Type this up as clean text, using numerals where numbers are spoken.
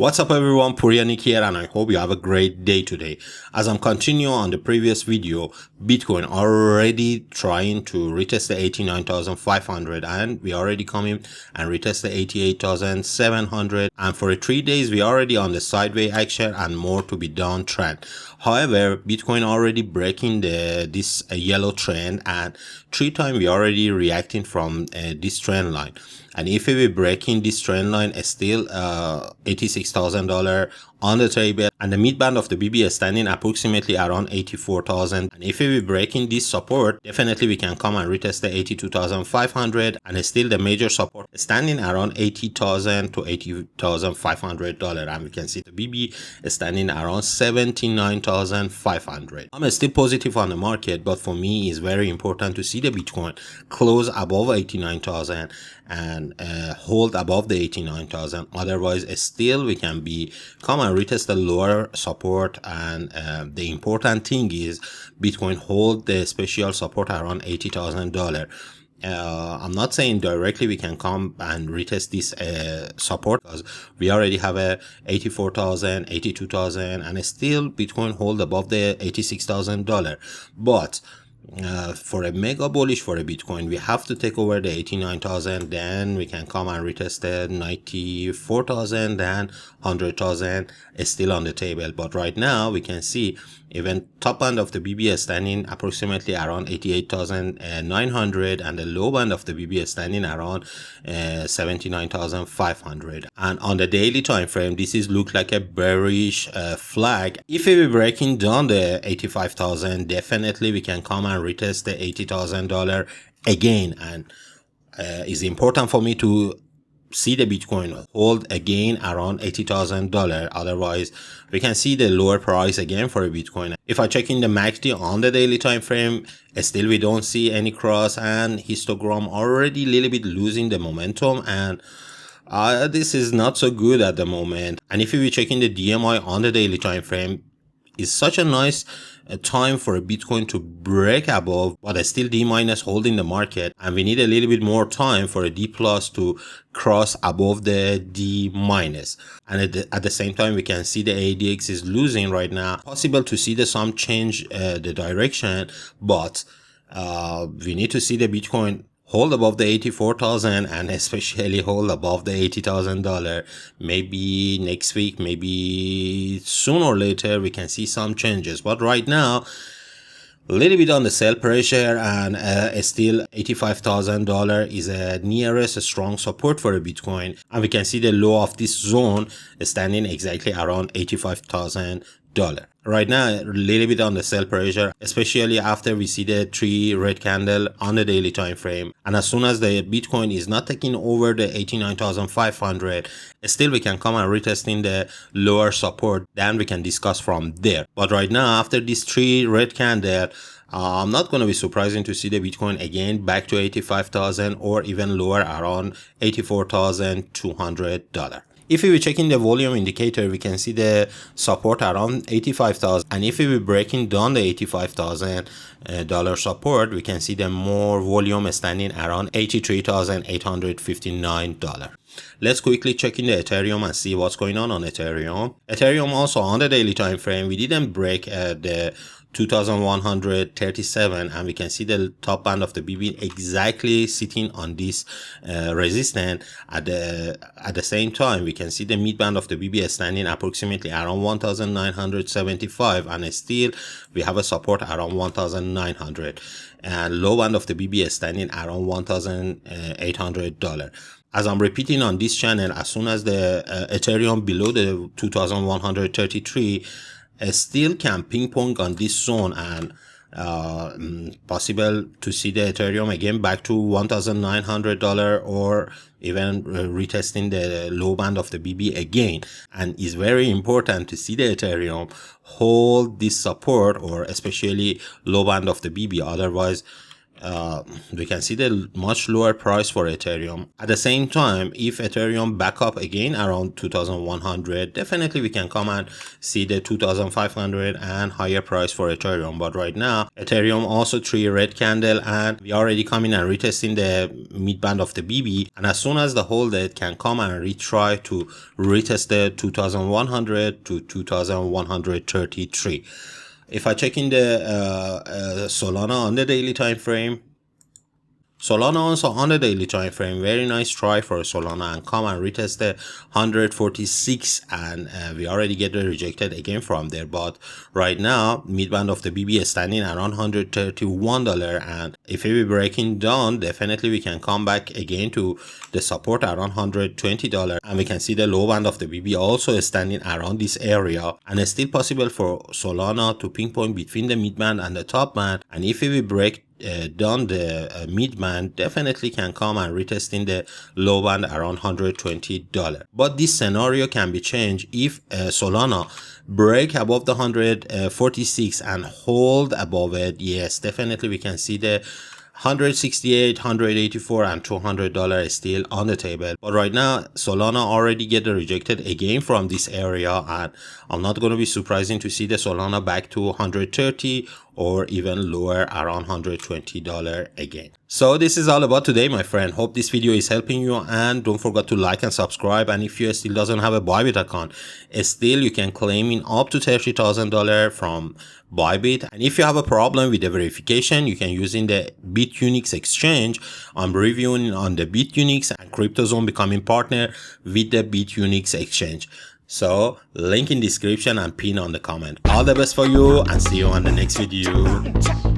What's up everyone, Puryanik here, and I hope you have a great day today. As I'm continuing on the previous video, Bitcoin already trying to retest the 89,500 and we already coming and retest the 88,700, and for 3 days we already on the sideways action and more to be down trend. However, Bitcoin already breaking this yellow trend, and 3 times we already reacting from this trend line. And if we be breaking this trend line, is still $86,000 on the table, and the midband of the BB is standing approximately around 84,000. And if we be breaking this support, definitely we can come and retest the 82,500, and still the major support is standing around 80,000 to $80,500, and we can see the BB is standing around 79,500. I'm still positive on the market, but for me it's very important to see the Bitcoin close above 89,000 and hold above the 89,000. Otherwise still we can be come and retest the lower support, and the important thing is Bitcoin hold the special support around $80,000. I'm not saying directly we can come and retest this support, because we already have a 84,000, 82,000, and still Bitcoin hold above the $86,000. But for a mega bullish for a Bitcoin, we have to take over the 89,000, then we can come and retest the 94,000, then 100,000 is still on the table. But right now we can see even top band of the BB is standing approximately around 88,900, and the low band of the BB is standing around 79,500. And on the daily time frame, this is look like a bearish flag. If we be breaking down the 85,000, definitely we can come and retest the $80,000 again. And it's important for me to see the Bitcoin hold again around $80,000. Otherwise we can see the lower price again for a Bitcoin. If I check in the MACD on the daily time frame, still we don't see any cross, and histogram already a little bit losing the momentum, and this is not so good at the moment. And if we be checking the DMI on the daily time frame, it's such a nice time for a Bitcoin to break above, but still D minus holding the market, and we need a little bit more time for a D plus to cross above the D minus. And at the same time we can see the ADX is losing right now. Possible to see some change the direction, but we need to see the Bitcoin hold above the 84,000 and especially hold above the $80,000. Maybe next week, maybe sooner or later we can see some changes. But right now, a little bit on the sell pressure, and still $85,000 is a nearest strong support for a Bitcoin. And we can see the low of this zone is standing exactly around $85,000. Right now, a little bit on the sell pressure, especially after we see the 3 red candle on the daily time frame. And as soon as the Bitcoin is not taking over the 89,500, still we can come and retesting the lower support. Then we can discuss from there. But right now, after these 3 red candle, I'm not going to be surprising to see the Bitcoin again back to 85,000 or even lower around $84,200. If we be checking the volume indicator, we can see the support around 85,000, and if we be breaking down the $85,000 support, we can see the more volume standing around $83,859. Let's quickly check in the Ethereum and see what's going on Ethereum. Ethereum also on the daily time frame, we didn't break the 2,137, and we can see the top band of the BB exactly sitting on this resistance. At the same time, we can see the mid band of the BB is standing approximately around 1,975, and still we have a support around 1,900, and low band of the BB is standing around $1,800. As I'm repeating on this channel, as soon as the Ethereum below the 2,133, still can ping pong on this zone, and possible to see the Ethereum again back to $1,900 or even retesting the low band of the BB again. And it's very important to see the Ethereum hold this support, or especially low band of the BB. Otherwise we can see the much lower price for Ethereum. At the same time, if Ethereum back up again around 2100, definitely we can come and see the 2500 and higher price for Ethereum. But right now, Ethereum also 3 red candle, and we already coming and retesting the mid band of the BB. And as soon as the holder, it can come and retry to retest the 2100 to 2133. If I check in the Solana on the daily time frame, Solana also on the daily time frame, very nice try for Solana and come and retest the 146, and we already get rejected again from there. But right now, midband of the BB is standing around $131, and if we be breaking down, definitely we can come back again to the support around $120, and we can see the low band of the BB also is standing around this area, and it's still possible for Solana to pinpoint between the midband and the top band. And if we break down the mid band, definitely can come and retest in the low band around $120. But this scenario can be changed if Solana break above the 146 and hold above it. Yes, definitely we can see the 168, 184 and $200 is still on the table. But right now, Solana already get rejected again from this area, and I'm not going to be surprising to see the Solana back to 130 or even lower around $120 again. So this is all about today, my friend. Hope this video is helping you, and don't forget to like and subscribe. And if you still doesn't have a Bybit account, still you can claim in up to $30,000 from Bybit. And if you have a problem with the verification, you can use in the Bitunix Exchange. I'm reviewing on the Bitunix and CryptoZone becoming partner with the Bitunix Exchange. So link in description and pin on the comment. All the best for you, and see you on the next video.